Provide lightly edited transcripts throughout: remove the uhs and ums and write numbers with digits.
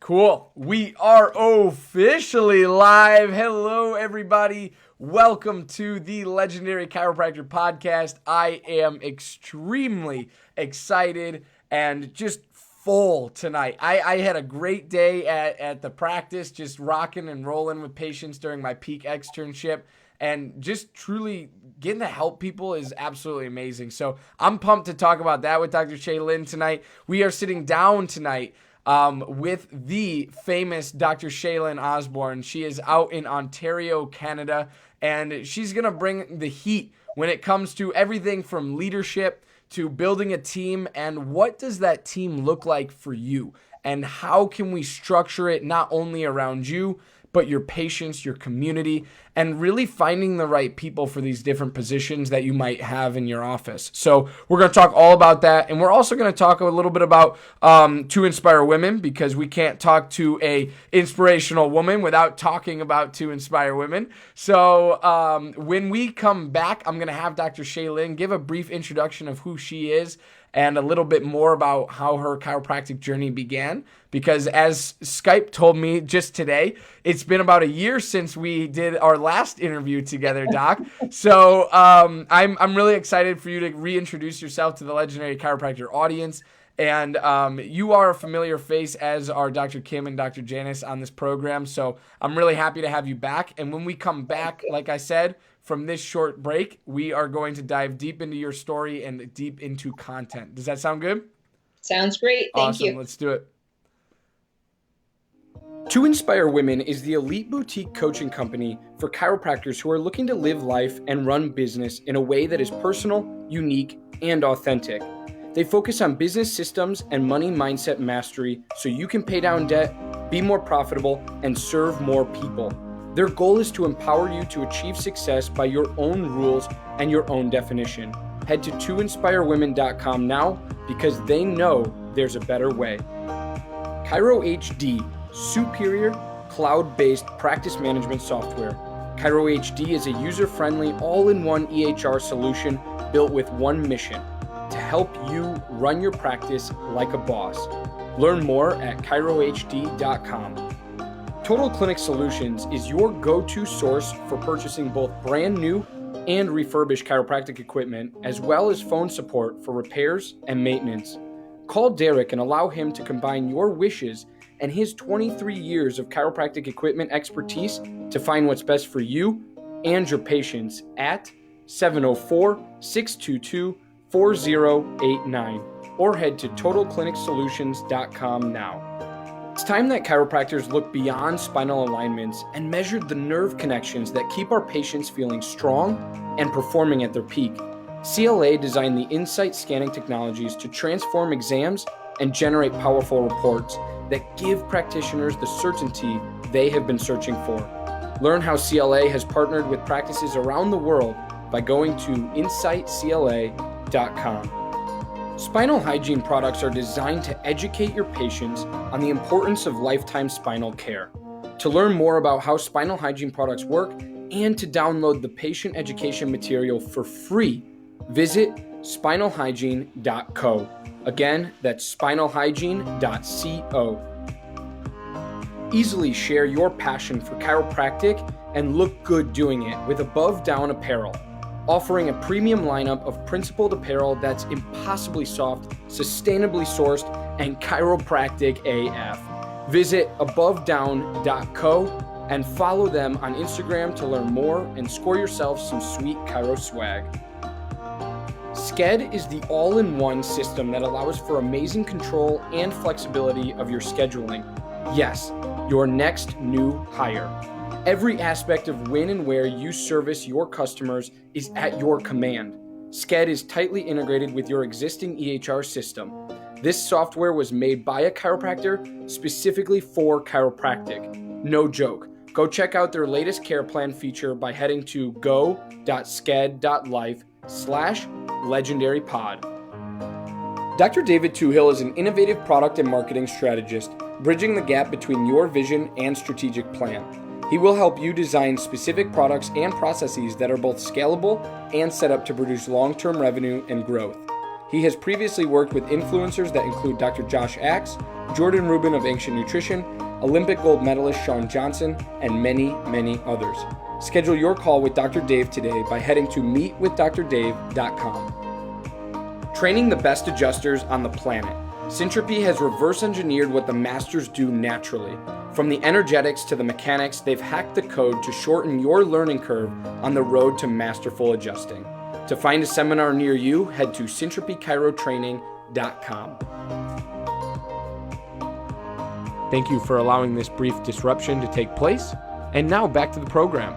Cool. We are officially live. Hello, everybody. Welcome to the Legendary Chiropractor Podcast. I am extremely excited and just full tonight. I had a great day at the practice, just rocking and rolling with patients during my peak externship. And just truly getting to help people is absolutely amazing. So I'm pumped to talk about that with Dr. Shaelyn tonight. We are sitting down tonight with the famous Dr. Shaelyn Osborn. She is out in Ontario, Canada, and she's going to bring the heat when it comes to everything from leadership to building a team, and what does that team look like for you, and how can we structure it not only around you, but your patients, your community, and really finding the right people for these different positions that you might have in your office. So we're going to talk all about that. And we're also going to talk a little bit about To Inspire Women, because we can't talk to a inspirational woman without talking about To Inspire Women. So when we come back, I'm going to have Dr. Shaelyn give a brief introduction of who she is and a little bit more about how her chiropractic journey began. Because as Skype told me just today, it's been about a year since we did our last interview together, Doc. So I'm really excited for you to reintroduce yourself to the Legendary Chiropractor audience. And you are a familiar face, as are Dr. Kim and Dr. Janice on this program. So I'm really happy to have you back. And when we come back, like I said, from this short break, we are going to dive deep into your story and deep into content. Does that sound good? Sounds great. Thank you. Awesome. Let's do it. To Inspire Women is the elite boutique coaching company for chiropractors who are looking to live life and run business in a way that is personal, unique, and authentic. They focus on business systems and money mindset mastery so you can pay down debt, be more profitable, and serve more people. Their goal is to empower you to achieve success by your own rules and your own definition. Head to toinspirewomen.com now, because they know there's a better way. Chiro HD, superior cloud-based practice management software. Chiro HD is a user-friendly, all-in-one EHR solution built with one mission: to help you run your practice like a boss. Learn more at chirohd.com. Total Clinic Solutions is your go-to source for purchasing both brand new and refurbished chiropractic equipment, as well as phone support for repairs and maintenance. Call Derek and allow him to combine your wishes and his 23 years of chiropractic equipment expertise to find what's best for you and your patients at 704-622-4089, or head to totalclinicsolutions.com now. It's time that chiropractors look beyond spinal alignments and measure the nerve connections that keep our patients feeling strong and performing at their peak. CLA designed the Insight scanning technologies to transform exams and generate powerful reports that give practitioners the certainty they have been searching for. Learn how CLA has partnered with practices around the world by going to insightcla.com. Spinal hygiene products are designed to educate your patients on the importance of lifetime spinal care. To learn more about how spinal hygiene products work and to download the patient education material for free, visit spinalhygiene.co. Again, that's spinalhygiene.co. Easily share your passion for chiropractic and look good doing it with Above Down Apparel, offering a premium lineup of principled apparel that's impossibly soft, sustainably sourced, and chiropractic AF. Visit abovedown.co and follow them on Instagram to learn more and score yourself some sweet chiro swag. Sked is the all-in-one system that allows for amazing control and flexibility of your scheduling. Yes, your next new hire. Every aspect of when and where you service your customers is at your command. Sked is tightly integrated with your existing EHR system. This software was made by a chiropractor specifically for chiropractic. No joke. Go check out their latest care plan feature by heading to go.sked.life/legendarypod. Dr. David Toohill is an innovative product and marketing strategist, bridging the gap between your vision and strategic plan. He will help you design specific products and processes that are both scalable and set up to produce long-term revenue and growth. He has previously worked with influencers that include Dr. Josh Axe, Jordan Rubin of Ancient Nutrition, Olympic gold medalist Shawn Johnson, and many, many others. Schedule your call with Dr. Dave today by heading to meetwithdrdave.com. Training the best adjusters on the planet, Syntropy has reverse engineered what the masters do naturally. From the energetics to the mechanics, they've hacked the code to shorten your learning curve on the road to masterful adjusting. To find a seminar near you, head to syntropychirotraining.com. Thank you for allowing this brief disruption to take place. And now back to the program.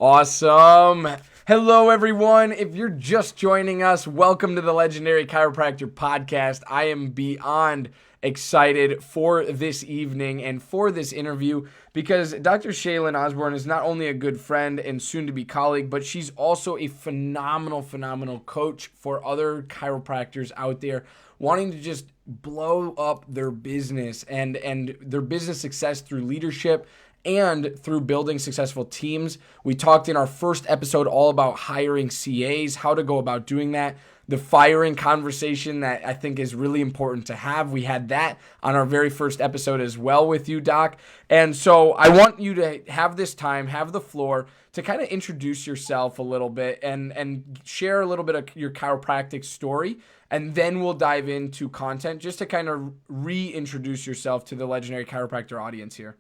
Awesome. Hello, everyone. If you're just joining us, welcome to the Legendary Chiropractor Podcast. I am beyond excited for this evening and for this interview because Dr. Shaelyn Osborn is not only a good friend and soon-to-be colleague, but she's also a phenomenal coach for other chiropractors out there wanting to just blow up their business and their business success through leadership and through building successful teams. We talked in our first episode all about hiring CAs, how to go about doing that, the firing conversation that I think is really important to have. We had that on our very first episode as well with you, Doc. And so I want you to have this time, have the floor to kind of introduce yourself a little bit and share a little bit of your chiropractic story. And then we'll dive into content just to kind of reintroduce yourself to the Legendary Chiropractor audience here.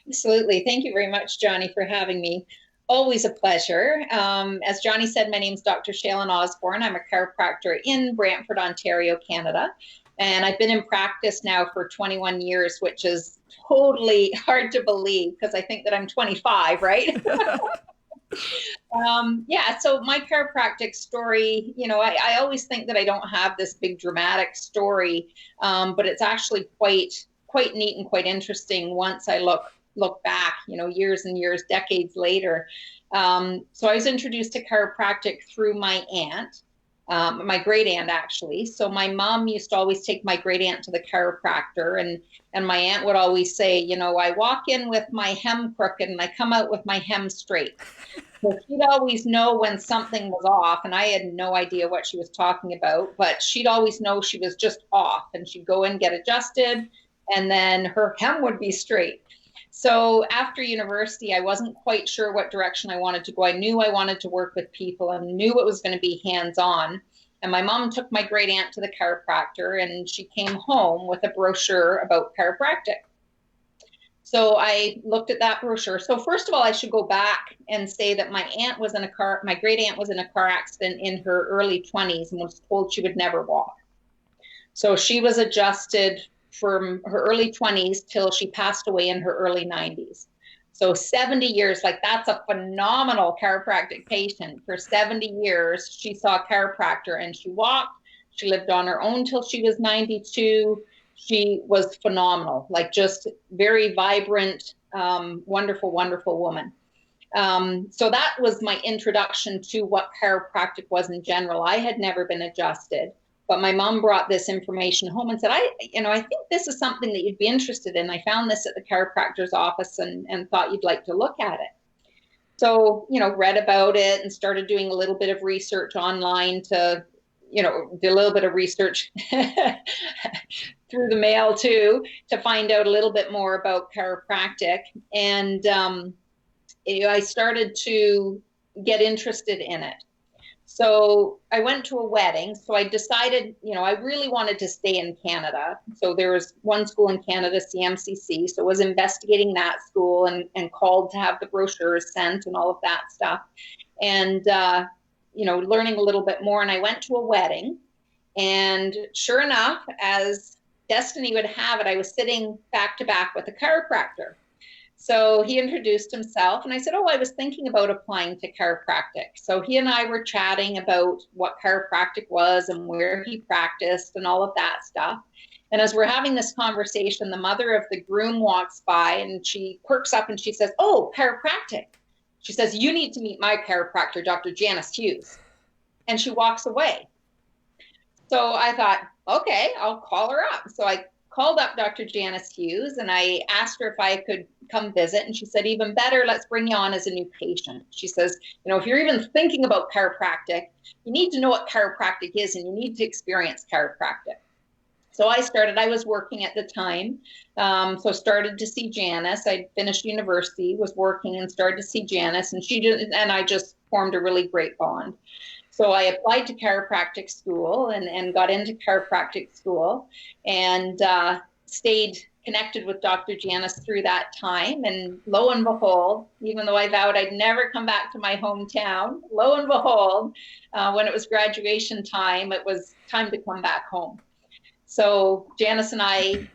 Absolutely. Thank you very much, Johnny, for having me. Always a pleasure. As Johnny said, my name is Dr. Shaelyn Osborn. I'm a chiropractor in Brantford, Ontario, Canada. And I've been in practice now for 21 years, which is totally hard to believe because I think that I'm 25, right? So my chiropractic story, I always think that I don't have this big dramatic story, but it's actually quite neat and quite interesting once I look back, years and years, decades later. So I was introduced to chiropractic through my aunt, my great aunt, actually. So my mom used to always take my great aunt to the chiropractor, and my aunt would always say, I walk in with my hem crooked and I come out with my hem straight. So she'd always know when something was off, and I had no idea what she was talking about, but she'd always know she was just off, and she'd go in, get adjusted, and then her hem would be straight. So after university, I wasn't quite sure what direction I wanted to go. I knew I wanted to work with people and knew it was going to be hands-on. And my mom took my great aunt to the chiropractor, and she came home with a brochure about chiropractic. So I looked at that brochure. So first of all, I should go back and say that my great aunt was in a car accident in her early 20s and was told she would never walk. So she was adjusted from her early 20s till she passed away in her early 90s. So 70 years, that's a phenomenal chiropractic patient. For 70 years, she saw a chiropractor and she walked. She lived on her own till she was 92. She was phenomenal, just very vibrant, wonderful woman. So that was my introduction to what chiropractic was in general. I had never been adjusted. But my mom brought this information home and said, I think this is something that you'd be interested in. I found this at the chiropractor's office and thought you'd like to look at it. So, read about it and started doing a little bit of research online do a little bit of research through the mail too, to find out a little bit more about chiropractic. And I started to get interested in it. So I went to a wedding. So I decided, I really wanted to stay in Canada. So there was one school in Canada, CMCC. So I was investigating that school and called to have the brochures sent and all of that stuff. And, learning a little bit more. And I went to a wedding. And sure enough, as destiny would have it, I was sitting back to back with a chiropractor. So he introduced himself and I said, I was thinking about applying to chiropractic. So he and I were chatting about what chiropractic was and where he practiced and all of that stuff. And as we're having this conversation, the mother of the groom walks by and she perks up and she says, "Oh, chiropractic." She says, "You need to meet my chiropractor, Dr. Janice Hughes." And she walks away. So I thought, okay, I'll call her up. So I called up Dr. Janice Hughes and I asked her if I could come visit. And she said, even better, let's bring you on as a new patient. She says, if you're even thinking about chiropractic, you need to know what chiropractic is and you need to experience chiropractic. So I was working at the time. So started to see Janice. I'd finished university, was working and started to see Janice and I just formed a really great bond. So I applied to chiropractic school and got into chiropractic school and stayed connected with Dr. Janice through that time. And lo and behold, even though I vowed I'd never come back to my hometown, lo and behold, when it was graduation time, it was time to come back home. So Janice and I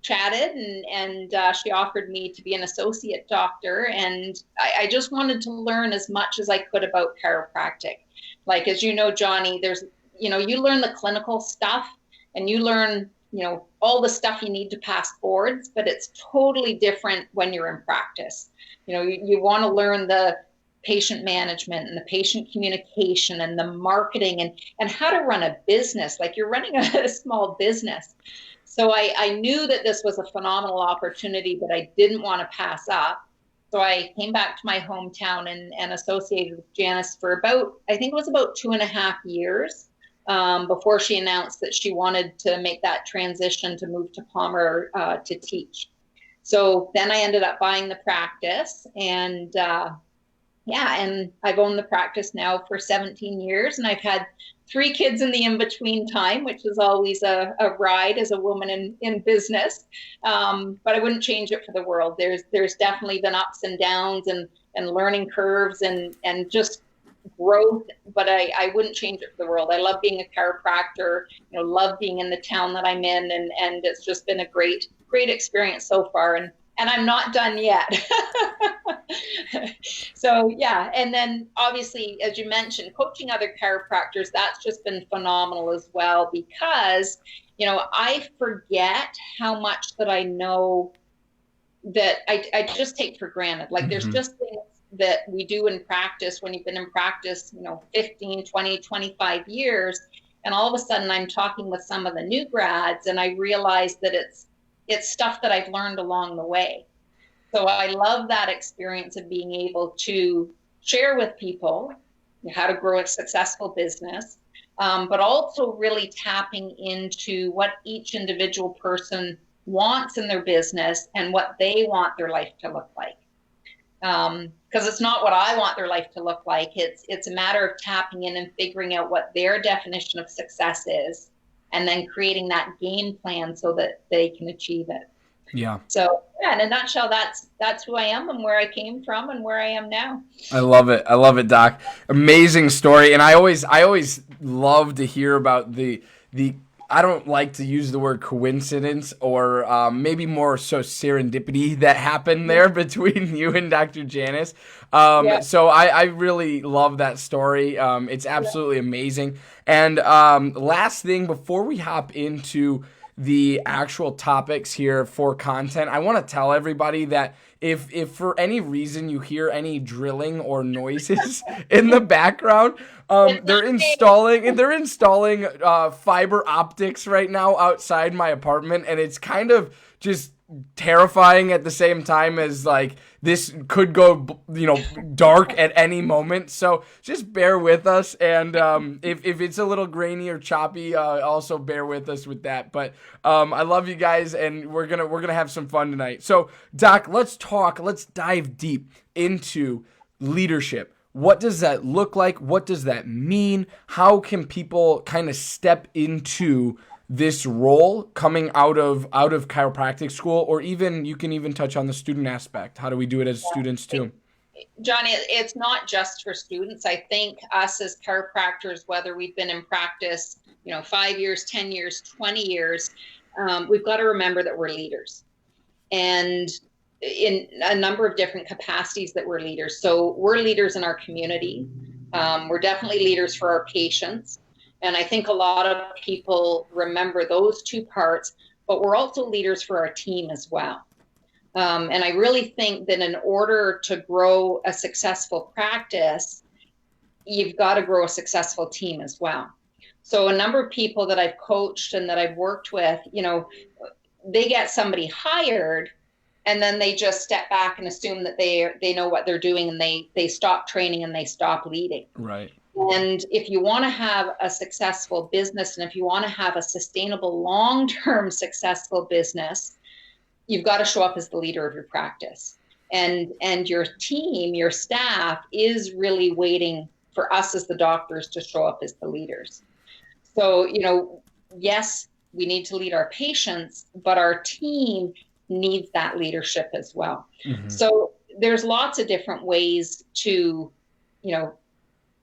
chatted and she offered me to be an associate doctor. And I just wanted to learn as much as I could about chiropractic. Like, as you know, Johnny, there's, you learn the clinical stuff and you learn, all the stuff you need to pass boards, but it's totally different when you're in practice. You want to learn the patient management and the patient communication and the marketing and how to run a business, like you're running a small business. So I knew that this was a phenomenal opportunity that I didn't want to pass up. So I came back to my hometown and associated with Janice for about 2.5 years before she announced that she wanted to make that transition to move to Palmer to teach. So then I ended up buying the practice and and I've owned the practice now for 17 years and I've had 3 kids in the in-between time, which is always a ride as a woman in business. But I wouldn't change it for the world. There's definitely been ups and downs and learning curves and just growth, but I wouldn't change it for the world. I love being a chiropractor, love being in the town that I'm in and it's just been a great experience so far. And I'm not done yet. So, yeah. And then obviously, as you mentioned, coaching other chiropractors, that's just been phenomenal as well, because, I forget how much that I know that I just take for granted. Like there's just things that we do in practice when you've been in practice, 15, 20, 25 years. And all of a sudden I'm talking with some of the new grads and I realize that it's stuff that I've learned along the way. So I love that experience of being able to share with people how to grow a successful business, but also really tapping into what each individual person wants in their business and what they want their life to look like. Because it's not what I want their life to look like. It's a matter of tapping in and figuring out what their definition of success is, and then creating that game plan so that they can achieve it. Yeah. So in a nutshell, that's who I am and where I came from and where I am now. I love it, Doc. Amazing story. And I always love to hear about the I don't like to use the word coincidence or maybe more so serendipity that happened there between you and Dr. Janice. So I really love that story. It's absolutely amazing. And last thing before we hop into the actual topics here for content, I want to tell everybody that if for any reason you hear any drilling or noises in the background, they're installing fiber optics right now outside my apartment, and it's kind of just terrifying at the same time as like this could go dark at any moment. So just bear with us, and if it's a little grainy or choppy, also bear with us with that. But I love you guys, and we're gonna have some fun tonight. So Doc, let's dive deep into leadership. What does that look like? What does that mean? How can people kind of step into this role coming out of chiropractic school, or even you can even touch on the student aspect? How do we do it as students too? Johnny, it's not just for students. I think us as chiropractors, whether we've been in practice, 5 years, 10 years, 20 years, we've got to remember that we're leaders, and in a number of different capacities that we're leaders. So we're leaders in our community. We're definitely leaders for our patients. And I think a lot of people remember those two parts, but we're also leaders for our team as well. And I really think that in order to grow a successful practice, you've got to grow a successful team as well. So a number of people that I've coached and that I've worked with, they get somebody hired and then they just step back and assume that they know what they're doing, and they stop training and they stop leading. Right. And if you want to have a successful business, and if you want to have a sustainable, long-term successful business, you've got to show up as the leader of your practice. And your team, your staff is really waiting for us as the doctors to show up as the leaders. So, yes, we need to lead our patients, but our team needs that leadership as well. Mm-hmm. So there's lots of different ways to,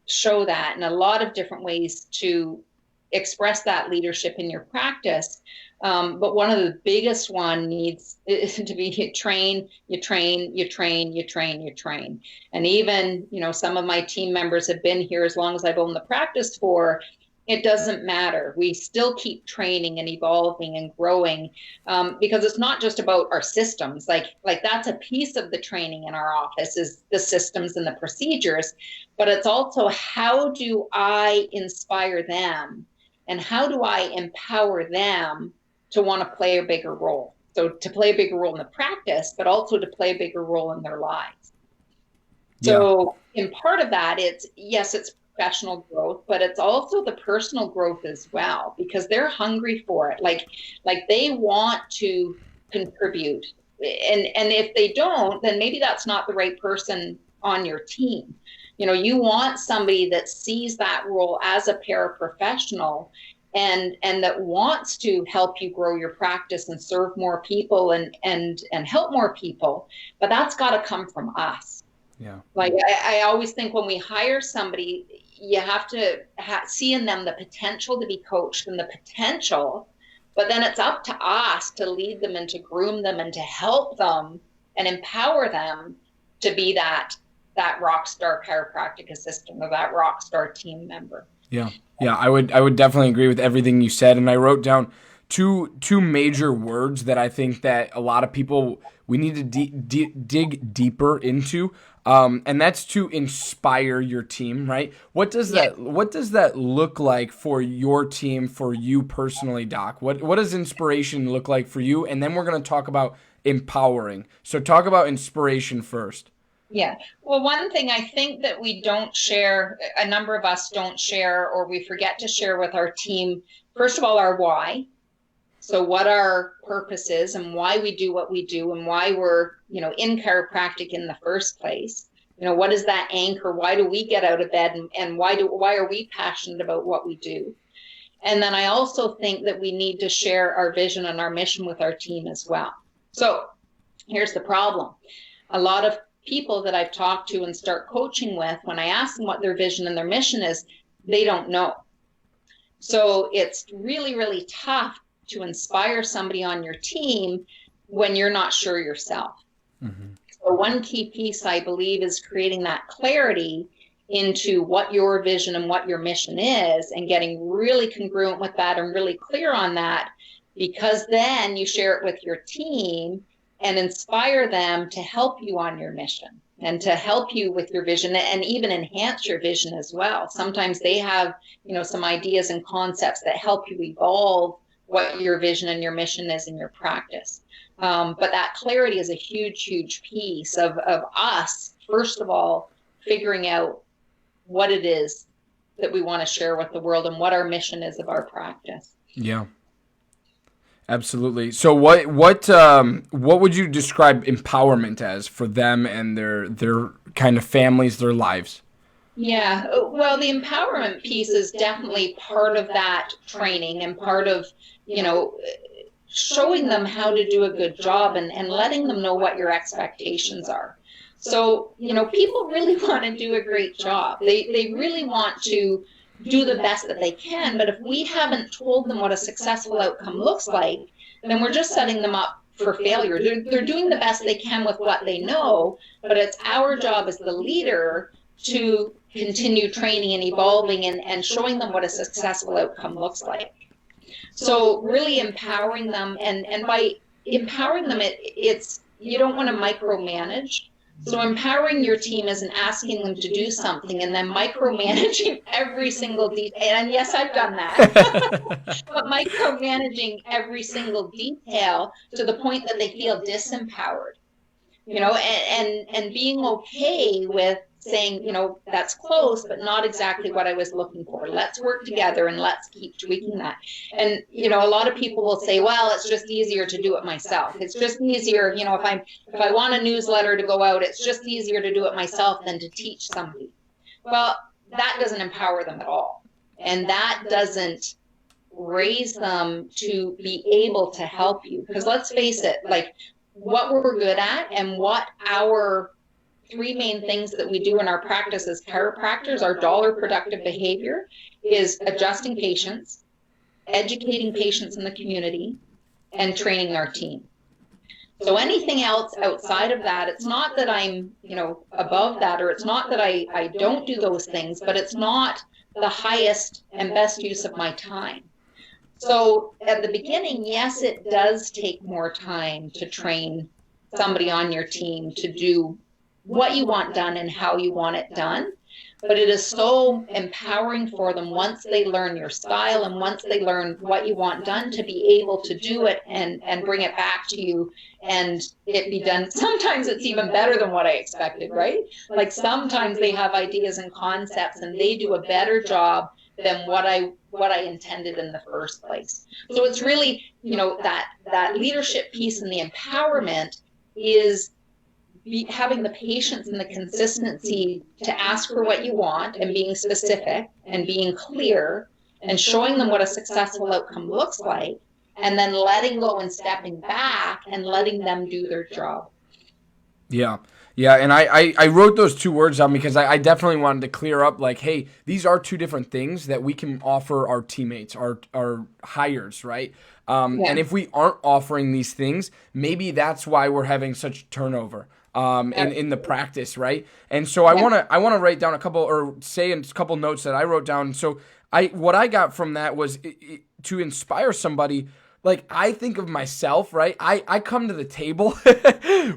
show that, and a lot of different ways to express that leadership in your practice. But one of the biggest one needs to be you train. And even, some of my team members have been here as long as I've owned the practice for. It doesn't matter. We still keep training and evolving and growing, because it's not just about our systems. Like that's a piece of the training in our office, is the systems and the procedures, but it's also, how do I inspire them and how do I empower them to want to play a bigger role? So to play a bigger role in the practice, but also to play a bigger role in their lives. So in part of that, it's professional growth, but it's also the personal growth as well, because they're hungry for it. Like they want to contribute. And if they don't, then maybe that's not the right person on your team. You want somebody that sees that role as a paraprofessional and that wants to help you grow your practice and serve more people and help more people. But that's got to come from us. Yeah. Like I always think when we hire somebody, you have to see in them the potential to be coached and the potential, but then it's up to us to lead them and to groom them and to help them and empower them to be that rock star chiropractic assistant or that rock star team member. Yeah. I would definitely agree with everything you said. And I wrote down two major words that I think that a lot of people, we need to dig deeper into. And that's to inspire your team, right? What does that look like for your team, for you personally, Doc? What does inspiration look like for you? And then we're going to talk about empowering. So talk about inspiration first. Yeah. Well, one thing I think that we don't share, a number of us don't share, or we forget to share with our team, first of all, our why. So what our purpose is and why we do what we do and why we're, in chiropractic in the first place. What is that anchor? Why do we get out of bed, and why are we passionate about what we do? And then I also think that we need to share our vision and our mission with our team as well. So here's the problem. A lot of people that I've talked to and start coaching with, when I ask them what their vision and their mission is, they don't know. So it's really, really tough to inspire somebody on your team when you're not sure yourself. Mm-hmm. So one key piece, I believe, is creating that clarity into what your vision and what your mission is, and getting really congruent with that and really clear on that, because then you share it with your team and inspire them to help you on your mission and to help you with your vision and even enhance your vision as well. Sometimes they have, some ideas and concepts that help you evolve what your vision and your mission is in your practice. But that clarity is a huge, huge piece of us, first of all, figuring out what it is that we want to share with the world and what our mission is of our practice. Yeah. Absolutely. So what would you describe empowerment as for them and their kind of families, their lives? Yeah, well, the empowerment piece is definitely part of that training and part of, showing them how to do a good job and letting them know what your expectations are. So, people really want to do a great job. They really want to do the best that they can. But if we haven't told them what a successful outcome looks like, then we're just setting them up for failure. They're doing the best they can with what they know, but it's our job as the leader to continue training and evolving and showing them what a successful outcome looks like. So really empowering them, and by empowering them, it's you don't want to micromanage, So empowering your team isn't asking them to do something and then micromanaging every single detail. And yes, I've done that. But micromanaging every single detail to the point that they feel disempowered. And being okay with saying, that's close, but not exactly what I was looking for. Let's work together and let's keep tweaking that. And, a lot of people will say, well, it's just easier to do it myself. It's just easier, if I want a newsletter to go out, it's just easier to do it myself than to teach somebody. Well, that doesn't empower them at all. And that doesn't raise them to be able to help you. Because let's face it, like, what we're good at and what our three main things that we do in our practice as chiropractors, our dollar productive behavior, is adjusting patients, educating patients in the community, and training our team. So anything else outside of that, it's not that I'm, above that, or it's not that I don't do those things, but it's not the highest and best use of my time. So at the beginning, yes, it does take more time to train somebody on your team to do what you want done and how you want it done. But it is so empowering for them once they learn your style and once they learn what you want done to be able to do it and bring it back to you and it be done. Sometimes it's even better than what I expected, right? Like sometimes they have ideas and concepts and they do a better job than what I intended in the first place. So it's really, that leadership piece and the empowerment is having the patience and the consistency to ask for what you want and being specific and being clear and showing them what a successful outcome looks like, and then letting go and stepping back and letting them do their job. Yeah. Yeah, and I wrote those two words down because I definitely wanted to clear up, like, hey, these are two different things that we can offer our teammates, our hires, right? And if we aren't offering these things, maybe that's why we're having such turnover in the practice, right? And so I want to write down a couple, or say a couple notes that I wrote down. So what I got from that was to inspire somebody. Like, I think of myself, right? I come to the table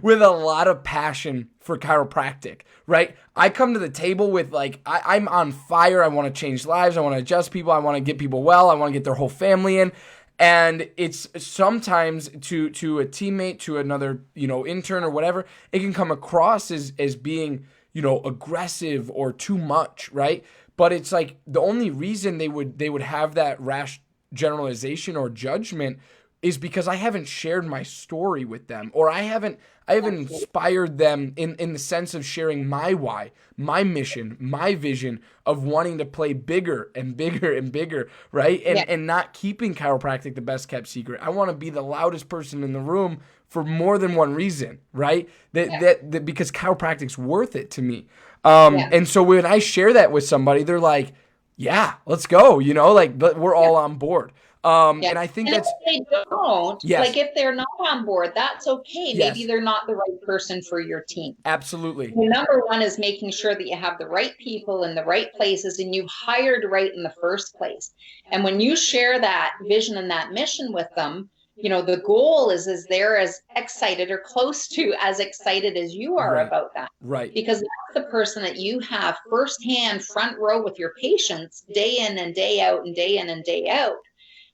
with a lot of passion for chiropractic, right? I come to the table with, like, I'm on fire. I want to change lives. I want to adjust people. I want to get people well. I want to get their whole family in. And it's sometimes to a teammate, to another, intern or whatever, it can come across as being, aggressive or too much, right? But it's like the only reason they would have that rash generalization or judgment is because I haven't shared my story with them, or I haven't inspired them in the sense of sharing my why, my mission, my vision of wanting to play bigger and bigger and bigger, right? And not keeping chiropractic the best kept secret. I want to be the loudest person in the room for more than one reason, right? That because chiropractic's worth it to me. And so when I share that with somebody, they're like, yeah, let's go, we're all on board. And I think that's... if they don't, like if they're not on board, that's okay. Maybe they're not the right person for your team. Absolutely. Number one is making sure that you have the right people in the right places and you hired right in the first place. And when you share that vision and that mission with them, the goal is they're as excited or close to as excited as you are about that. Right. Because that's the person that you have firsthand, front row with your patients day in and day out and day in and day out.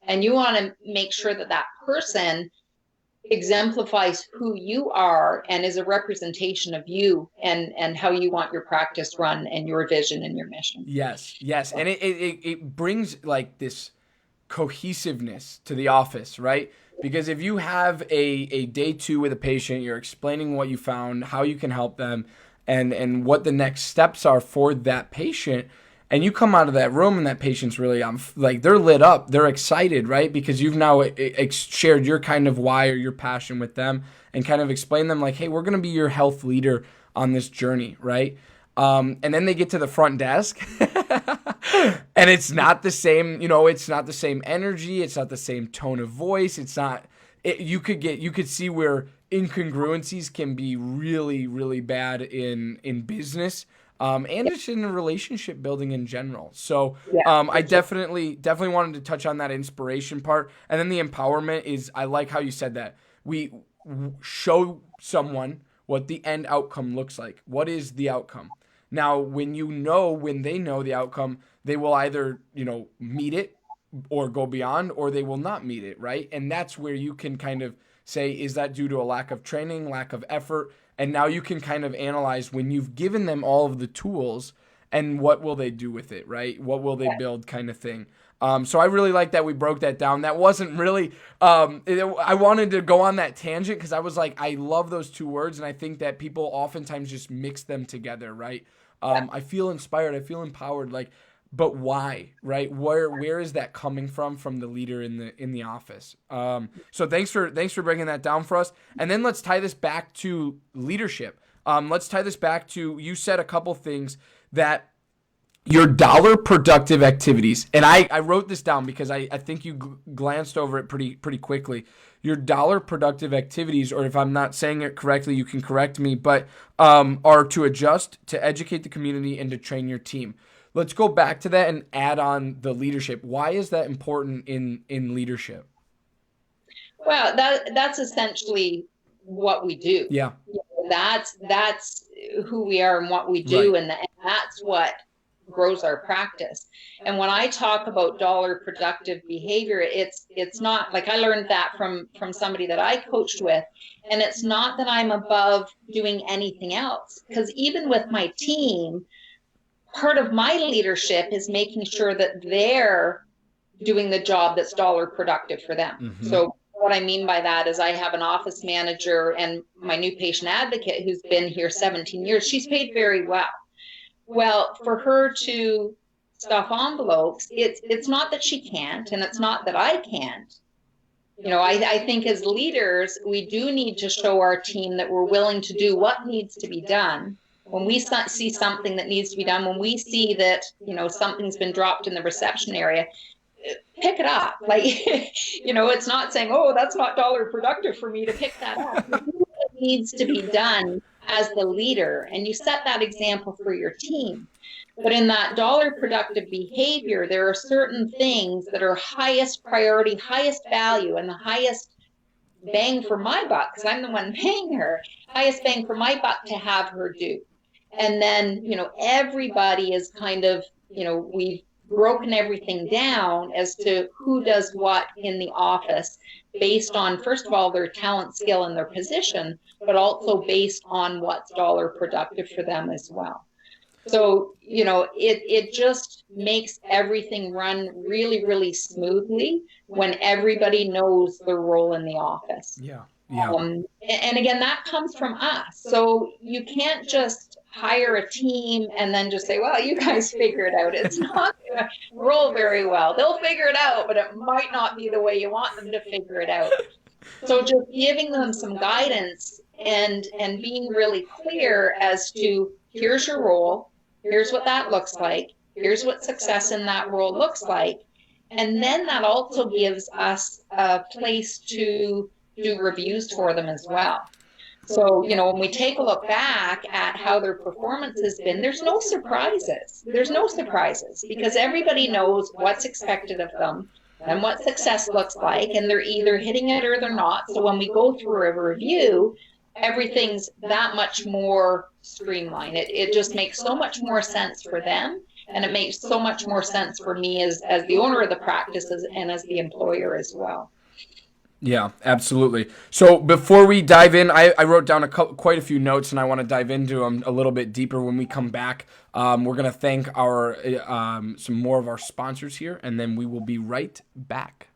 And you want to make sure that person exemplifies who you are and is a representation of you and how you want your practice run and your vision and your mission. Yes. And it brings like this cohesiveness to the office, right? Because if you have a day 2 with a patient, you're explaining what you found, how you can help them, and what the next steps are for that patient, and you come out of that room and that patient's really they're lit up, they're excited, right? Because you've now shared your kind of why or your passion with them and kind of explained them like, hey, we're going to be your health leader on this journey, right? And then they get to the front desk and it's not the same, it's not the same energy. It's not the same tone of voice. You could see where incongruencies can be really, really bad in business. And just in relationship building in general. So I definitely wanted to touch on that inspiration part. And then the empowerment is, I like how you said that. We show someone what the end outcome looks like. What is the outcome? Now, when they know the outcome, they will either, meet it or go beyond, or they will not meet it, right? And that's where you can kind of say, is that due to a lack of training, lack of effort? And now you can kind of analyze when you've given them all of the tools, and what will they do with it, right? What will they build, kind of thing. So I really like that we broke that down. That wasn't really, I wanted to go on that tangent because I was like, I love those two words, and I think that people oftentimes just mix them together, right? I feel inspired, I feel empowered, but why, right? Where is that coming from the leader in the office? So thanks for breaking that down for us. And then let's tie this back to leadership. Let's tie this back to, you said a couple things that your dollar productive activities, and I wrote this down because I think you glanced over it pretty quickly. Your dollar productive activities, or if I'm not saying it correctly, you can correct me, but are to adjust, to educate the community, and to train your team. Let's go back to that and add on the leadership. Why is that important in leadership? Well, that's essentially what we do. Yeah. That's who we are and what we do, right. And that's what grows our practice. And when I talk about dollar productive behavior, it's not like, I learned that from somebody that I coached with, and it's not that I'm above doing anything else, because even with my team, part of my leadership is making sure that they're doing the job that's dollar productive for them. Mm-hmm. So what I mean by that is I have an office manager and my new patient advocate who's been here 17 years. She's paid very well. Well, for her to stuff envelopes, it's not that she can't, and it's not that I can't. I think as leaders, we do need to show our team that we're willing to do what needs to be done. When we see something that needs to be done, when we see that, something's been dropped in the reception area, pick it up. It's not saying, oh, that's not dollar productive for me to pick that up. It needs to be done as the leader, and you set that example for your team. But in that dollar productive behavior, there are certain things that are highest priority, highest value, and the highest bang for my buck, because I'm the one paying her, highest bang for my buck to have her do. And then, everybody is kind of, we've broken everything down as to who does what in the office based on, first of all, their talent, skill, and their position, but also based on what's dollar productive for them as well. So, it just makes everything run really, really smoothly when everybody knows their role in the office. Yeah. And again, that comes from us. So you can't just hire a team and then just say, well, you guys figure it out. It's not going to roll very well. They'll figure it out, but it might not be the way you want them to figure it out. So just giving them some guidance and being really clear as to, here's your role, here's what that looks like, here's what success in that role looks like. And then that also gives us a place to do reviews for them as well. So, when we take a look back at how their performance has been, there's no surprises. There's no surprises because everybody knows what's expected of them and what success looks like, and they're either hitting it or they're not. So when we go through a review, everything's that much more streamlined. It just makes so much more sense for them, and it makes so much more sense for me as the owner of the practices and as the employer as well. Yeah, absolutely. So before we dive in, I wrote down quite a few notes, and I want to dive into them a little bit deeper when we come back. We're going to thank our some more of our sponsors here, and then we will be right back.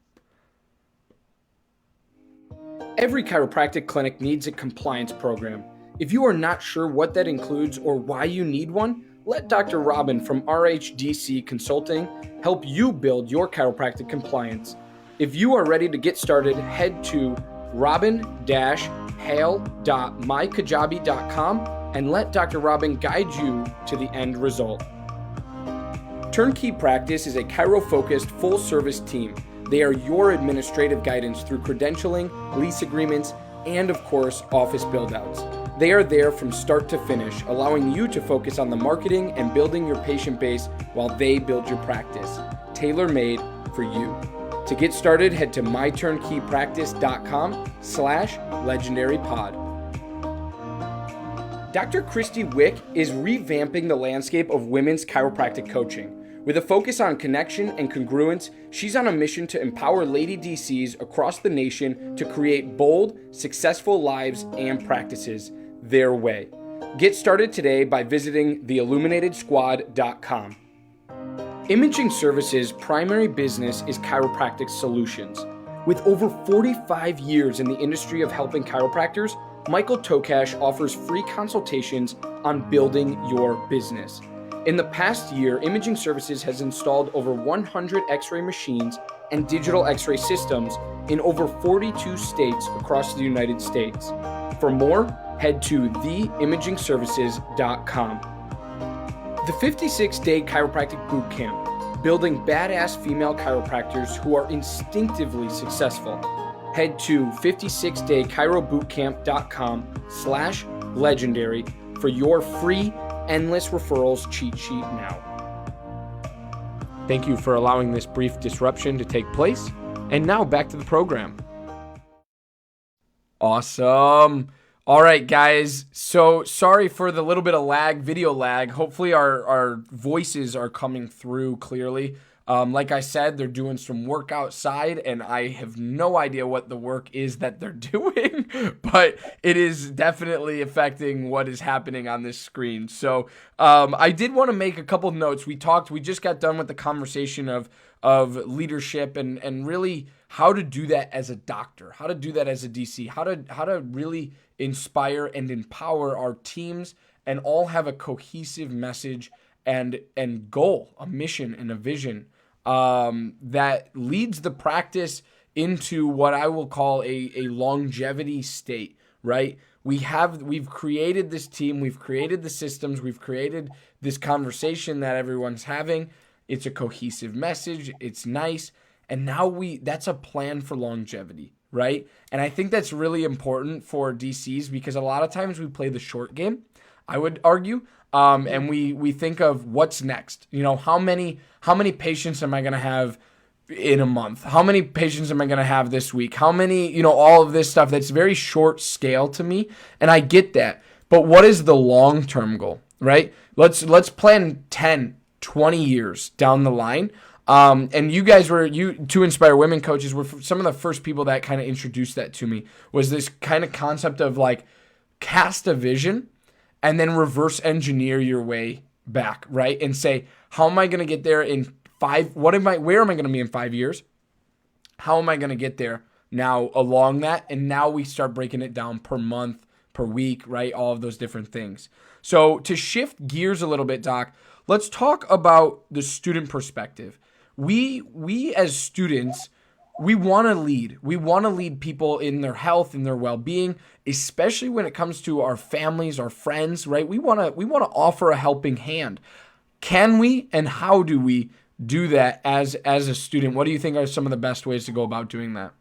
Every chiropractic clinic needs a compliance program. If you are not sure what that includes or why you need one, let Dr. Robin from RHDC Consulting help you build your chiropractic compliance. If you are ready to get started, head to robin-hale.mykajabi.com and let Dr. Robin guide you to the end result. Turnkey Practice is a chiro-focused full-service team. They are your administrative guidance through credentialing, lease agreements, and of course, office build-outs. They are there from start to finish, allowing you to focus on the marketing and building your patient base while they build your practice. Tailor-made for you. To get started, head to myturnkeypractice.com/legendarypod. Dr. Christy Wick is revamping the landscape of women's chiropractic coaching. With a focus on connection and congruence, she's on a mission to empower lady DCs across the nation to create bold, successful lives and practices their way. Get started today by visiting theilluminatedsquad.com. Imaging Services' primary business is chiropractic solutions. With over 45 years in the industry of helping chiropractors, Michael Tokash offers free consultations on building your business. In the past year, Imaging Services has installed over 100 X-ray machines and digital X-ray systems in over 42 states across the United States. For more, head to theimagingservices.com. The 56-day chiropractic boot camp, building badass female chiropractors who are instinctively successful. Head to 56daychirobootcamp.com/legendary for your free endless referrals cheat sheet now. Thank you for allowing this brief disruption to take place. And now back to the program. Awesome. All right, guys. So sorry for the little bit of video lag. Hopefully our voices are coming through clearly. Like I said, they're doing some work outside, and I have no idea what the work is that they're doing, but it is definitely affecting what is happening on this screen. So I did want to make a couple of notes. We just got done with the conversation of leadership and really how to do that as a doctor, how to do that as a DC, how to really inspire and empower our teams and all have a cohesive message and goal, a mission and a vision that leads the practice into what I will call a longevity state, right? We've created this team, we've created the systems, we've created this conversation that everyone's having. It's a cohesive message, it's nice, and now that's a plan for longevity, right? And I think that's really important for DCs because a lot of times we play the short game, I would argue. And we think of what's next. You know, how many patients am I going to have in a month? How many patients am I going to have this week? How many, all of this stuff that's very short scale to me. And I get that. But what is the long-term goal, right? Let's plan 10, 20 years down the line. And you guys to Inspire Women coaches were some of the first people that kind of introduced that to me, was this kind of concept of like cast a vision and then reverse engineer your way back, right? And say, how am I going to get there in where am I going to be in 5 years? How am I going to get there now along that? And now we start breaking it down per month, per week, right? All of those different things. So to shift gears a little bit, Doc, let's talk about the student perspective. We as students, we want to lead. We want to lead people in their health and their well-being, especially when it comes to our families, our friends, right? We want to offer a helping hand. Can we, and how do we do that as a student? What do you think are some of the best ways to go about doing that?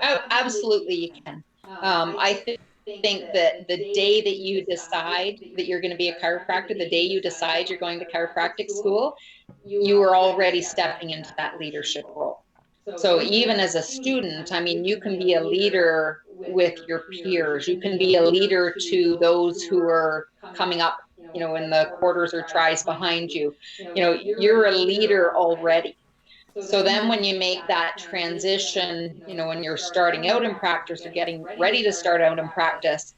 Absolutely, you can. I think that the day that you decide that you're going to be a chiropractor, the day you decide you're going to chiropractic school, you are already stepping into that leadership role. So even as a student, I mean, you can be a leader with your peers. You can be a leader to those who are coming up, in the quarters or tries behind you. You're a leader already. So then when you make that transition, when you're starting out in practice or getting ready to start out in practice,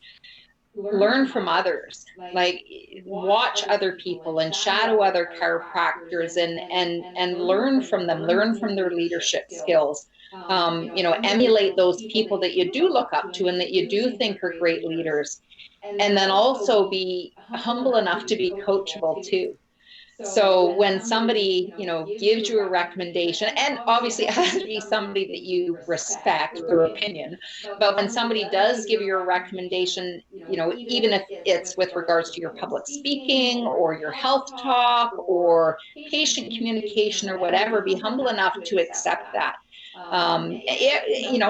learn from others, like watch other people and shadow other chiropractors and learn from them, learn from their leadership skills. Emulate those people that you do look up to and that you do think are great leaders. And then also be humble enough to be coachable too. So when somebody, gives you a recommendation, and obviously it has to be somebody that you respect their opinion, but when somebody does give you a recommendation, even if it's with regards to your public speaking or your health talk or patient communication or whatever, be humble enough to accept that.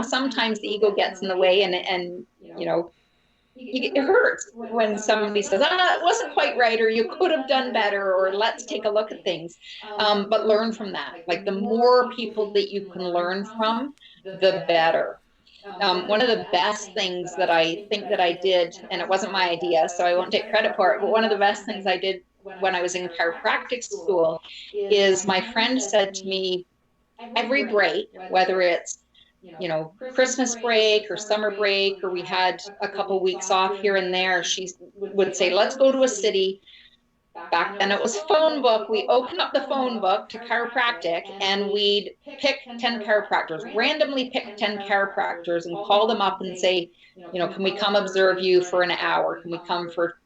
Sometimes the ego gets in the way and it hurts when somebody says, it wasn't quite right, or you could have done better, or let's take a look at things. But learn from that. Like the more people that you can learn from, the better. One of the best things that I think that I did, and it wasn't my idea, so I won't take credit for it, but one of the best things I did when I was in chiropractic school is my friend said to me, every break, whether it's Christmas break or summer break, or we had a couple weeks off here and there, she would say, let's go to a city. Back then it was phone book. We open up the phone book to chiropractic and we'd pick 10 chiropractors, randomly pick 10 chiropractors and call them up and say, can we come observe you for an hour? Can we come for,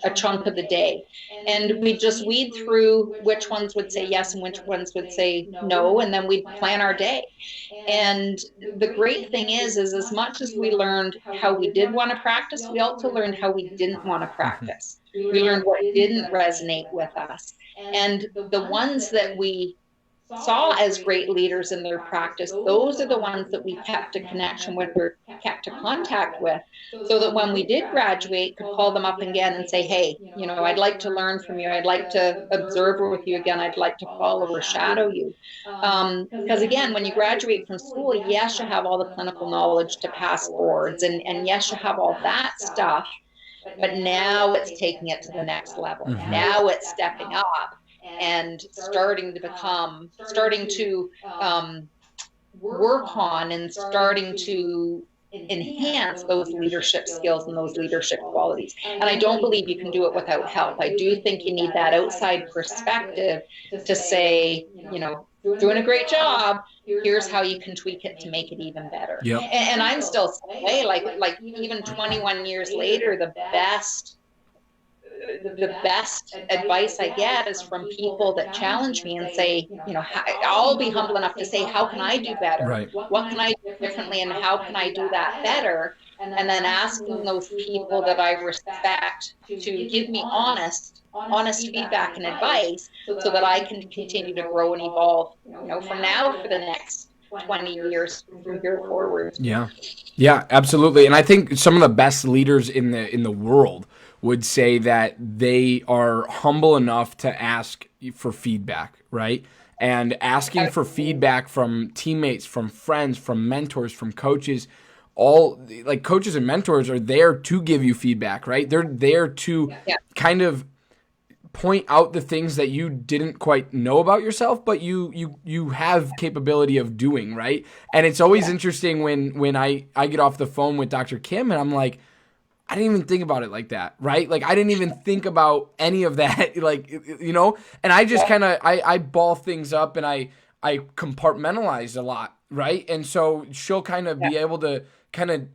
a chunk of the day? And we'd just weed through which ones would say yes and which ones would say no. And then we'd plan our day. And the great thing is as much as we learned how we did want to practice, we also learned how we didn't want to practice. We learned what didn't resonate with us. And the ones that we saw as great leaders in their practice, those are the ones that we kept a connection with or kept a contact with, so that when we did graduate, could call them up again and say, hey, I'd like to learn from you. I'd like to observe with you again. I'd like to follow or shadow you. Because again, when you graduate from school, yes, you have all the clinical knowledge to pass boards, and yes, you have all that stuff. But now it's taking it to the next level. Mm-hmm. Now it's stepping up and starting to work on and starting to enhance those leadership skills and those leadership qualities. And I don't believe you can do it without help. I do think you need that outside perspective to say, doing a great job. Here's how you can tweak it to make it even better. Yep. And I'm still saying, like even 21 years later, the best advice I get is from people that challenge me and say, I'll be humble enough to say, how can I do better? Right. What can I do differently, and how can I do that better? And then asking those people that I respect to give me honest feedback and advice, so that I can continue to grow and evolve, from now for the next 20 years from here forward. Yeah, absolutely. And I think some of the best leaders in the world would say that they are humble enough to ask for feedback, right? And asking for feedback from teammates, from friends, from mentors, from coaches. All like coaches and mentors are there to give you feedback, right? They're there to kind of point out the things that you didn't quite know about yourself, but you have capability of doing, right? And it's always interesting when I get off the phone with Dr. Kim and I'm like, I didn't even think about it like that, right? Like I didn't even think about any of that, like, and I just kind of, I ball things up and I compartmentalize a lot, right? And so she'll kind of be able to kind of,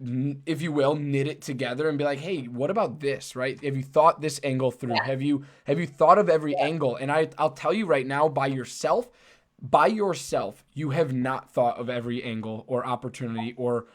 if you will, knit it together and be like, hey, what about this, right? Have you thought this angle through? Have you thought of every angle? And I'll tell you right now, by yourself, you have not thought of every angle or opportunity or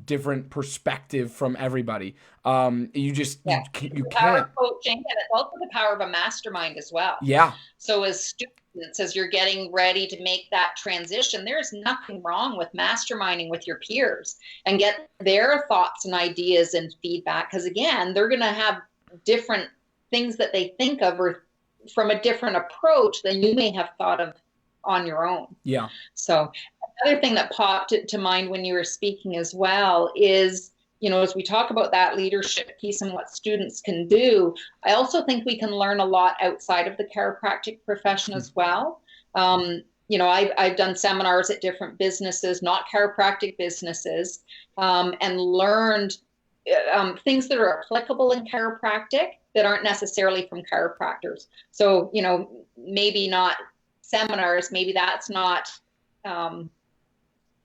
different perspective from everybody. You just, you can't. Power of coaching, and it's also the power of a mastermind as well. Yeah. So as students, as you're getting ready to make that transition, there's nothing wrong with masterminding with your peers and get their thoughts and ideas and feedback. Because again, they're going to have different things that they think of or from a different approach than you may have thought of on your own. Yeah. So another thing that popped to mind when you were speaking as well is, as we talk about that leadership piece and what students can do, I also think we can learn a lot outside of the chiropractic profession as well. I've done seminars at different businesses, not chiropractic businesses, and learned things that are applicable in chiropractic that aren't necessarily from chiropractors. So, maybe not seminars, maybe that's not,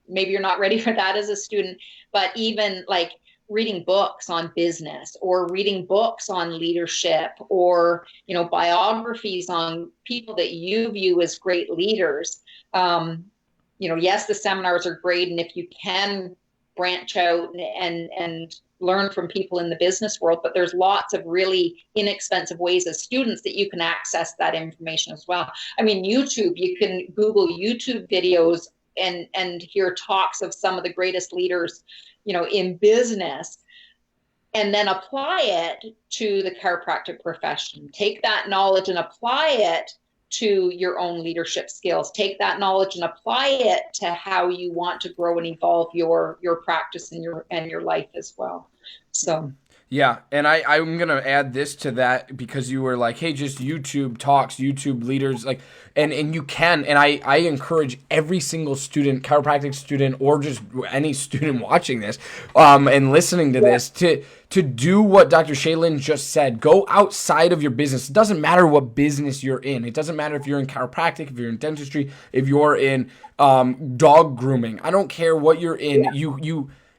maybe you're not ready for that as a student, but even like reading books on business or reading books on leadership or, biographies on people that you view as great leaders. Yes, the seminars are great. And if you can branch out and learn from people in the business world, but there's lots of really inexpensive ways as students that you can access that information as well. I mean, YouTube, you can Google YouTube videos and hear talks of some of the greatest leaders, in business, and then apply it to the chiropractic profession. Take that knowledge and apply it to your own leadership skills. Take that knowledge and apply it to how you want to grow and evolve your practice and your life as well. So yeah, and I'm gonna add this to that, because you were like, hey, just YouTube talks, YouTube leaders, like, and you can, and I encourage every single student, chiropractic student, or just any student watching this, and listening to this, to do what Dr. Shaelyn just said. Go outside of your business. It doesn't matter what business you're in. It doesn't matter if you're in chiropractic, if you're in dentistry, if you're in dog grooming. I don't care what you're in.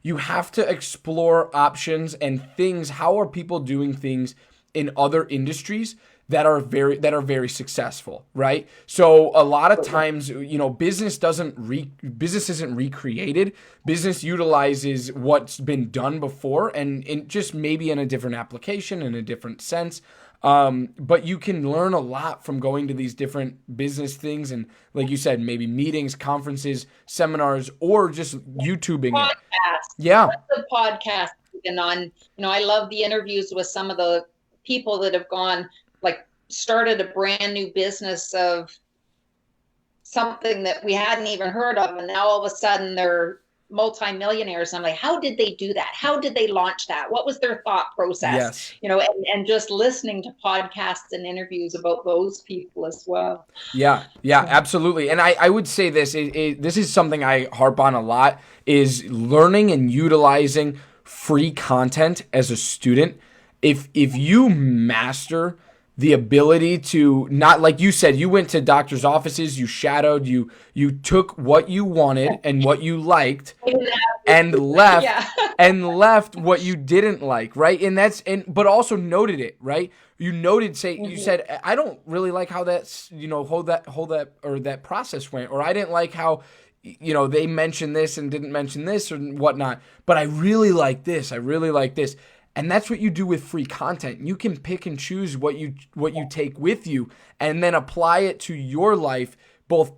You have to explore options and things. How are people doing things in other industries that are very successful, right? So a lot of times, business isn't recreated. Business utilizes what's been done before, and just maybe in a different application, in a different sense. But you can learn a lot from going to these different business things, and like you said, maybe meetings, conferences, seminars, or just YouTubing podcast. it. Yeah. The podcast and on, I love the interviews with some of the people that have gone, like, started a brand new business of something that we hadn't even heard of, and now all of a sudden they're multimillionaires. I'm like, how did they do that? How did they launch that? What was their thought process? Yes. And just listening to podcasts and interviews about those people as well. Yeah, absolutely. And I would say this, this is something I harp on a lot, is learning and utilizing free content as a student. If you master the ability to, not, like you said, you went to doctor's offices, you shadowed, you took what you wanted and what you liked and left and left what you didn't like, right? But also noted it, right? You noted, you said, I don't really like how that's, that process went, or I didn't like how, they mentioned this and didn't mention this or whatnot, but I really like this. And that's what you do with free content. You can pick and choose what you take with you, and then apply it to your life, both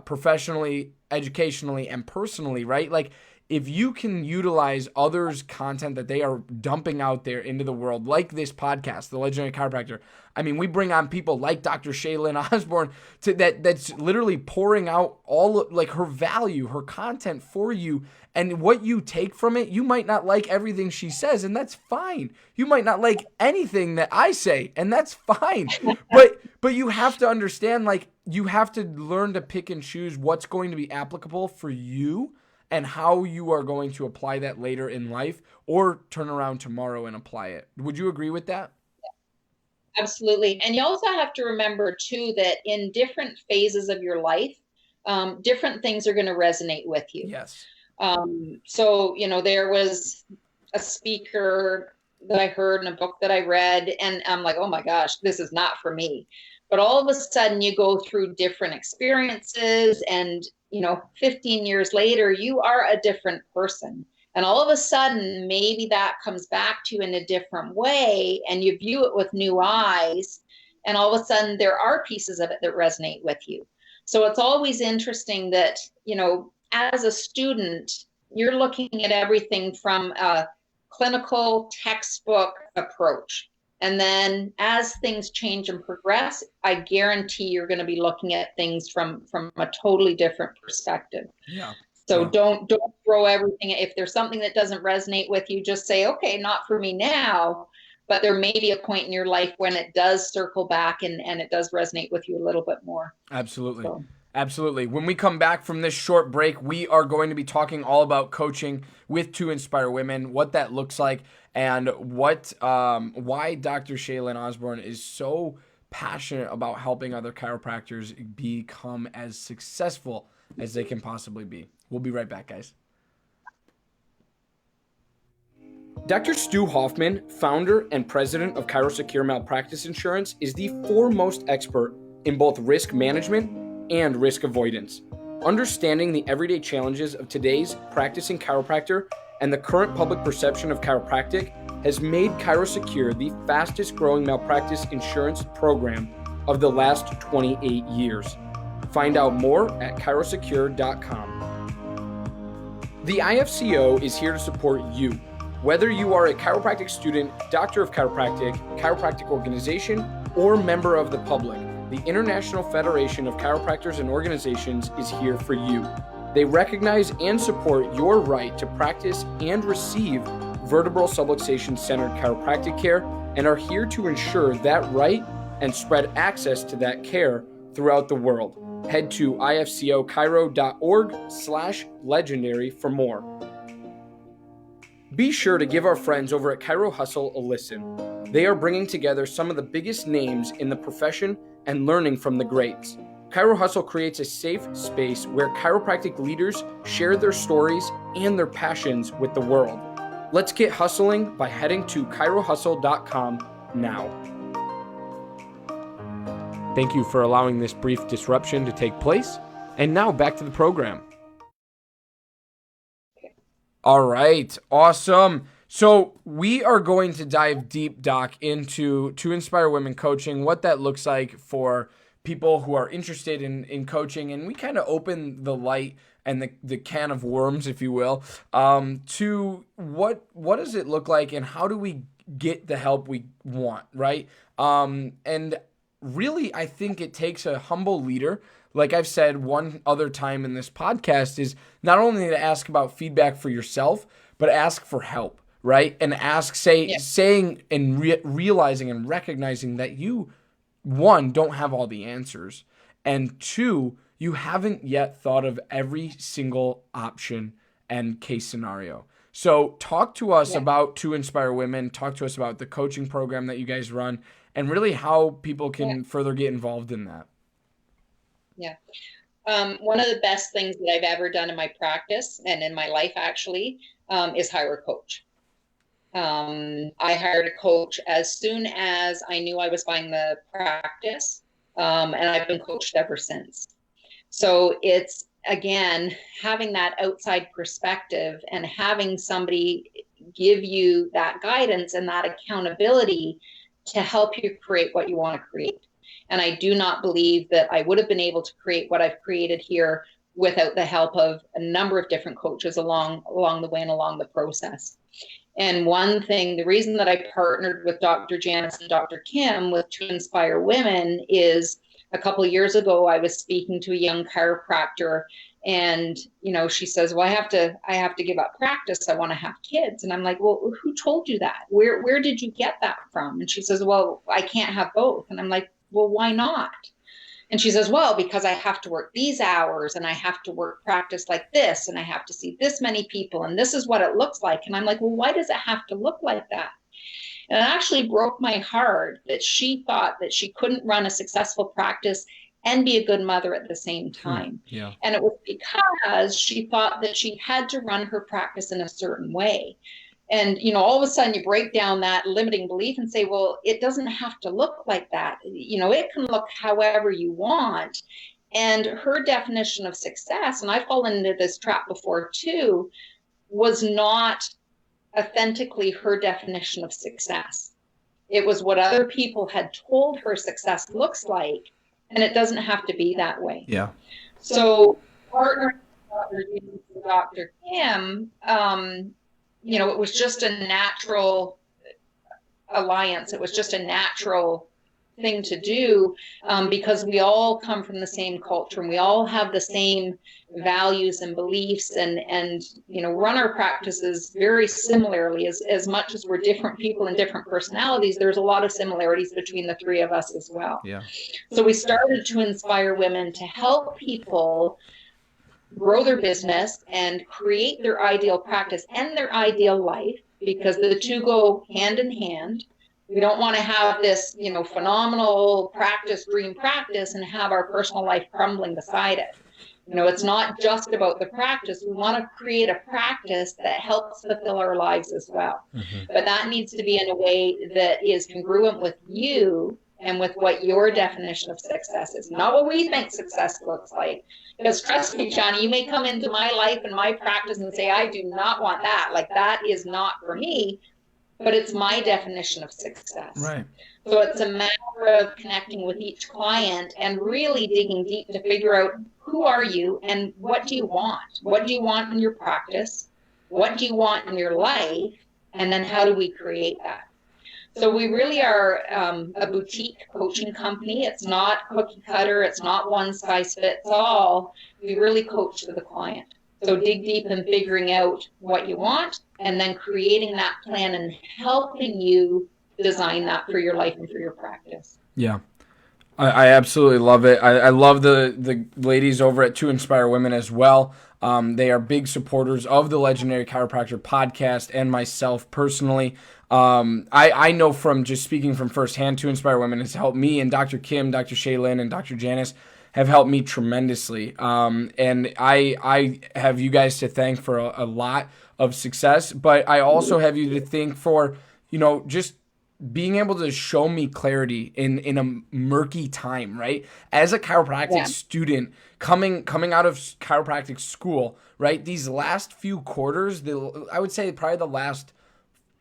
professionally, educationally, and personally, right? Like, if you can utilize others' content that they are dumping out there into the world, like this podcast, The Legendary Chiropractor. I mean, we bring on people like Dr. Shaelyn Osborn that's literally pouring out all like her value, her content for you. And what you take from it, you might not like everything she says, and that's fine. You might not like anything that I say, and that's fine. But you have to understand, like, you have to learn to pick and choose what's going to be applicable for you and how you are going to apply that later in life, or turn around tomorrow and apply it. Would you agree with that? Absolutely. And you also have to remember, too, that in different phases of your life, different things are going to resonate with you. Yes. So, there was a speaker that I heard in a book that I read, and I'm like, oh my gosh, this is not for me. But all of a sudden you go through different experiences, and, 15 years later, you are a different person. And all of a sudden, maybe that comes back to you in a different way, and you view it with new eyes. And all of a sudden there are pieces of it that resonate with you. So it's always interesting that, as a student, you're looking at everything from a clinical textbook approach. And then as things change and progress, I guarantee you're going to be looking at things from a totally different perspective. Yeah. So don't throw everything. If there's something that doesn't resonate with you, just say, okay, not for me now. But there may be a point in your life when it does circle back and it does resonate with you a little bit more. Absolutely. Absolutely. When we come back from this short break, we are going to be talking all about coaching with To Inspire Women, what that looks like, and why Dr. Shaelyn Osborn is so passionate about helping other chiropractors become as successful as they can possibly be. We'll be right back, guys. Dr. Stu Hoffman, founder and president of ChiroSecure Malpractice Insurance, is the foremost expert in both risk management and risk avoidance. Understanding the everyday challenges of today's practicing chiropractor and the current public perception of chiropractic has made ChiroSecure the fastest growing malpractice insurance program of the last 28 years. Find out more at chirosecure.com. The IFCO is here to support you. Whether you are a chiropractic student, doctor of chiropractic, chiropractic organization, or member of the public, the International Federation of Chiropractors and Organizations is here for you. They recognize and support your right to practice and receive vertebral subluxation-centered chiropractic care and are here to ensure that right and spread access to that care throughout the world. Head to ifcochiro.org/legendary for more. Be sure to give our friends over at Chiro Hustle a listen. They are bringing together some of the biggest names in the profession and learning from the greats. Chiro Hustle creates a safe space where chiropractic leaders share their stories and their passions with the world. Let's get hustling by heading to chirohustle.com now. Thank you for allowing this brief disruption to take place. And now back to the program. All right, awesome. So we are going to dive deep, Doc, into To Inspire Women coaching, what that looks like for people who are interested in coaching. And we kind of open the light and the can of worms, if you will, to what does it look like and how do we get the help we want, right? And really, I think it takes a humble leader. Like I've said one other time in this podcast, is not only to ask about feedback for yourself, but ask for help, right? And saying and realizing and recognizing that you, one, don't have all the answers, and two, you haven't yet thought of every single option and case scenario. So talk to us about To Inspire Women, talk to us about the coaching program that you guys run, and really how people can further get involved in that. Yeah. One of the best things that I've ever done in my practice and in my life actually is hire a coach. I hired a coach as soon as I knew I was buying the practice, and I've been coached ever since. So it's, again, having that outside perspective and having somebody give you that guidance and that accountability to help you create what you want to create. And I do not believe that I would have been able to create what I've created here without the help of a number of different coaches along the way and along the process. And one thing, the reason that I partnered with Dr. Janice and Dr. Kim with To Inspire Women is a couple of years ago, I was speaking to a young chiropractor, and she says, well, I have to give up practice. I want to have kids. And I'm like, well, who told you that? Where did you get that from? And she says, well, I can't have both. And I'm like, well, why not? And she says, well, because I have to work these hours and I have to work practice like this and I have to see this many people and this is what it looks like. And I'm like, well, why does it have to look like that? And it actually broke my heart that she thought that she couldn't run a successful practice and be a good mother at the same time. Yeah. And it was because she thought that she had to run her practice in a certain way. And, all of a sudden you break down that limiting belief and say, well, it doesn't have to look like that. It can look however you want. And her definition of success, and I've fallen into this trap before too, was not authentically her definition of success. It was what other people had told her success looks like. And it doesn't have to be that way. Yeah. So partnering with Dr. Kim, it was just a natural alliance. It was just a natural thing to do because we all come from the same culture and we all have the same values and beliefs and run our practices very similarly. As much as we're different people and different personalities, there's a lot of similarities between the three of us as well. Yeah. So we started To Inspire Women to help people grow their business and create their ideal practice and their ideal life, because the two go hand in hand. We don't want to have this, phenomenal dream practice and have our personal life crumbling beside it. It's not just about the practice. We want to create a practice that helps fulfill our lives as well. Mm-hmm. But that needs to be in a way that is congruent with you and with what your definition of success is, not what we think success looks like. Because trust me, Johnny, you may come into my life and my practice and say, I do not want that. Like, that is not for me, but it's my definition of success. Right. So it's a matter of connecting with each client and really digging deep to figure out who are you and what do you want? What do you want in your practice? What do you want in your life? And then how do we create that? So we really are a boutique coaching company. It's not cookie cutter. It's not one size fits all. We really coach to the client. So dig deep in figuring out what you want and then creating that plan and helping you design that for your life and for your practice. Yeah. I absolutely love it. I love the ladies over at To Inspire Women as well. They are big supporters of the Legendary Chiropractor Podcast and myself personally. I know from just speaking from firsthand, To Inspire Women has helped me, and Dr. Kim, Dr. Shaelyn, and Dr. Janice have helped me tremendously. And I have you guys to thank for a lot of success, but I also have you to thank for, just being able to show me clarity in a murky time, right? As a chiropractic student coming out of chiropractic school, right? These last few quarters, I would say probably the last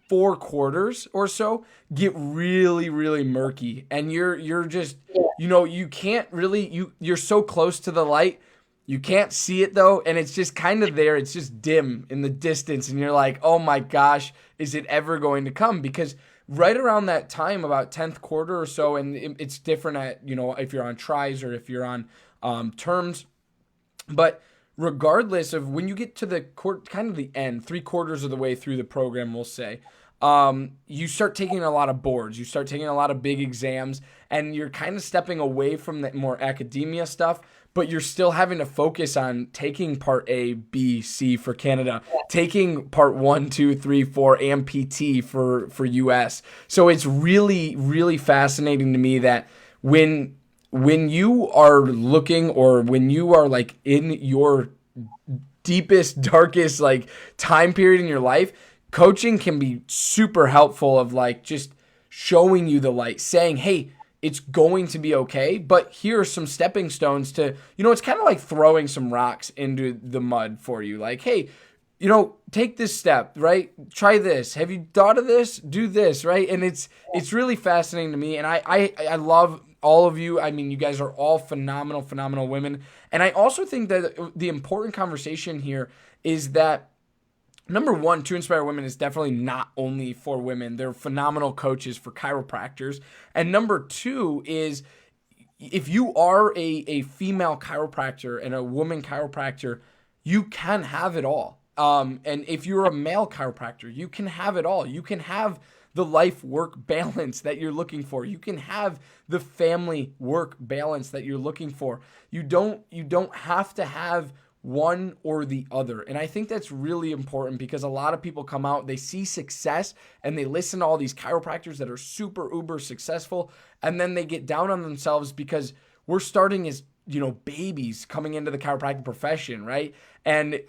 4 quarters or so get really, really murky. And you're just, you can't really, you're so close to the light. You can't see it though. And it's just kind of there. It's just dim in the distance. And you're like, oh my gosh, is it ever going to come? Because right around that time, about 10th quarter or so, and it's different at, if you're on tries or if you're on terms. But regardless of when you get to the kind of the end, 3/4 of the way through the program, we'll say, you start taking a lot of boards, you start taking a lot of big exams, and you're kind of stepping away from the more academia stuff, but you're still having to focus on taking part A, B, C for Canada, taking part 1, 2, 3, 4, and PT for US. So it's really, really fascinating to me that when you are looking, or when you are like in your deepest, darkest like time period in your life, coaching can be super helpful of like just showing you the light, saying, hey, it's going to be okay, but here are some stepping stones to, it's kind of like throwing some rocks into the mud for you. Like, hey, take this step, right? Try this. Have you thought of this? Do this, right? And it's really fascinating to me. And I love all of you. I mean, you guys are all phenomenal, phenomenal women. And I also think that the important conversation here is that, number one, To Inspire Women is definitely not only for women. They're phenomenal coaches for chiropractors. And number 2 is, if you are a female chiropractor and a woman chiropractor, you can have it all. And if you're a male chiropractor, you can have it all. You can have the life-work balance that you're looking for. You can have the family-work balance that you're looking for. You don't have to have one or the other. And I think that's really important, because a lot of people come out, they see success, and they listen to all these chiropractors that are super uber successful, and then they get down on themselves because we're starting as babies coming into the chiropractic profession, right? And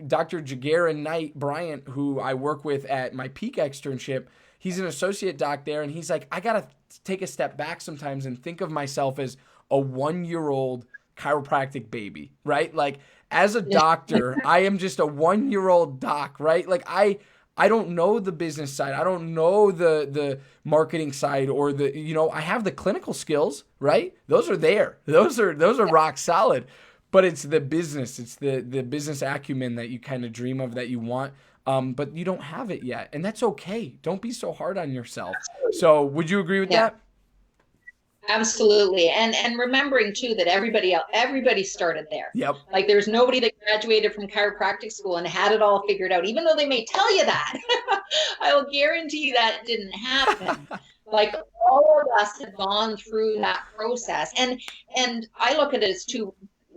Dr. Jagarin Knight Bryant, who I work with at my Peak externship, he's an associate doc there, and he's like, I gotta take a step back sometimes and think of myself as a 1-year-old chiropractic baby, right? Like, as a doctor, I am just a 1-year-old doc, right? Like, I don't know the business side. I don't know the marketing side, or I have the clinical skills, right? Those are there. Those are rock solid. But it's the business. It's the business acumen that you kind of dream of, that you want, but you don't have it yet. And that's okay. Don't be so hard on yourself. So would you agree with that? Absolutely. And remembering too that everybody started there. Yep. Like, there's nobody that graduated from chiropractic school and had it all figured out, even though they may tell you that. I will guarantee you that didn't happen. Like, all of us have gone through that process. And I look at it as two,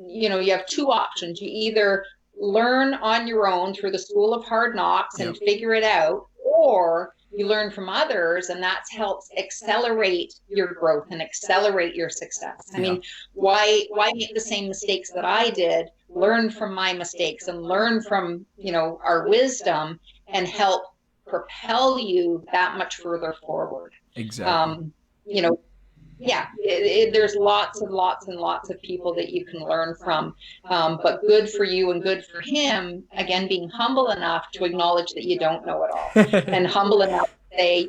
you have 2 options. You either learn on your own through the school of hard knocks and figure it out, or you learn from others, and that helps accelerate your growth and accelerate your success. I mean, why make the same mistakes that I did? Learn from my mistakes and learn from, our wisdom, and help propel you that much further forward. Exactly. There's lots and lots and lots of people that you can learn from, but good for you and good for him, again, being humble enough to acknowledge that you don't know it all, and humble enough to say,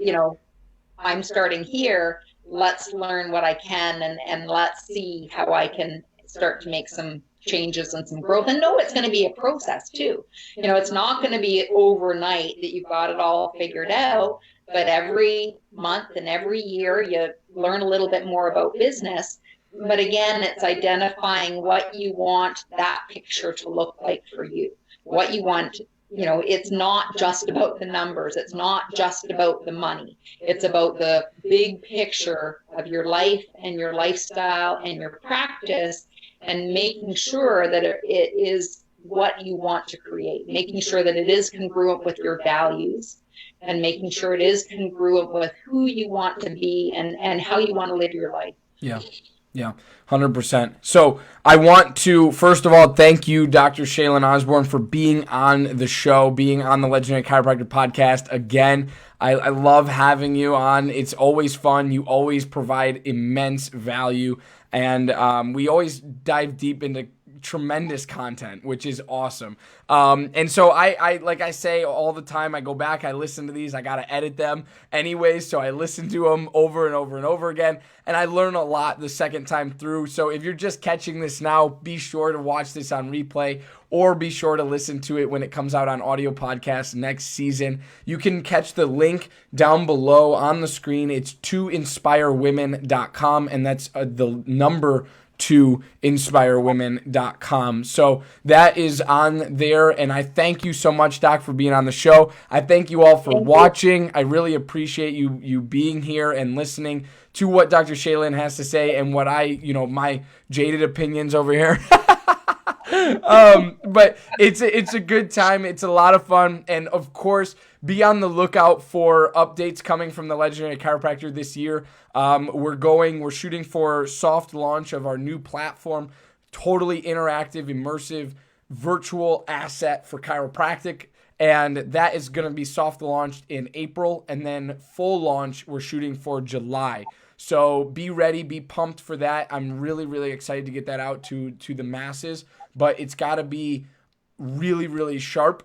I'm starting here, let's learn what I can, and let's see how I can start to make some changes and some growth. And know it's going to be a process too. It's not going to be overnight that you've got it all figured out, but every month and every year you learn a little bit more about business. But again, it's identifying what you want that picture to look like for you, what you want. It's not just about the numbers. It's not just about the money. It's about the big picture of your life and your lifestyle and your practice, and making sure that it is what you want to create, making sure that it is congruent with your values, and making sure it is congruent with who you want to be and how you want to live your life. Yeah, 100%. So I want to, first of all, thank you, Dr. Shaelyn Osborn, for being on the show, being on the Legendary Chiropractor Podcast again. I love having you on. It's always fun. You always provide immense value, and we always dive deep into tremendous content, which is awesome. And so I like I say all the time, I go back, I listen to these, I got to edit them anyways. So I listen to them over and over and over again. And I learn a lot the second time through. So if you're just catching this now, be sure to watch this on replay, or be sure to listen to it when it comes out on audio podcast next season. You can catch the link down below on the screen. It's toinspirewomen.com, and that's the number to inspirewomen.com. So that is on there, and I thank you so much, Doc, for being on the show. I thank you all for watching. I really appreciate you being here and listening to what Dr. Shaelyn has to say and what my jaded opinions over here. But it's a good time. It's a lot of fun. And of course, be on the lookout for updates coming from the Legendary Chiropractor this year. We're shooting for soft launch of our new platform, totally interactive, immersive, virtual asset for chiropractic. And that is going to be soft launched in April, and then full launch we're shooting for July. So be ready, be pumped for that. I'm really, really excited to get that out to the masses, but it's got to be really, really sharp,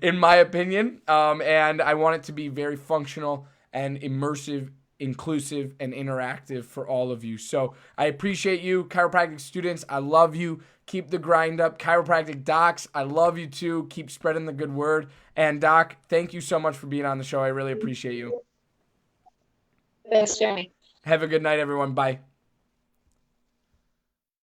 in my opinion. And I want it to be very functional and immersive, inclusive, and interactive for all of you. So I appreciate you, chiropractic students. I love you. Keep the grind up. Chiropractic docs, I love you too. Keep spreading the good word. And Doc, thank you so much for being on the show. I really appreciate you. Thanks, Johnny. Have a good night, everyone. Bye.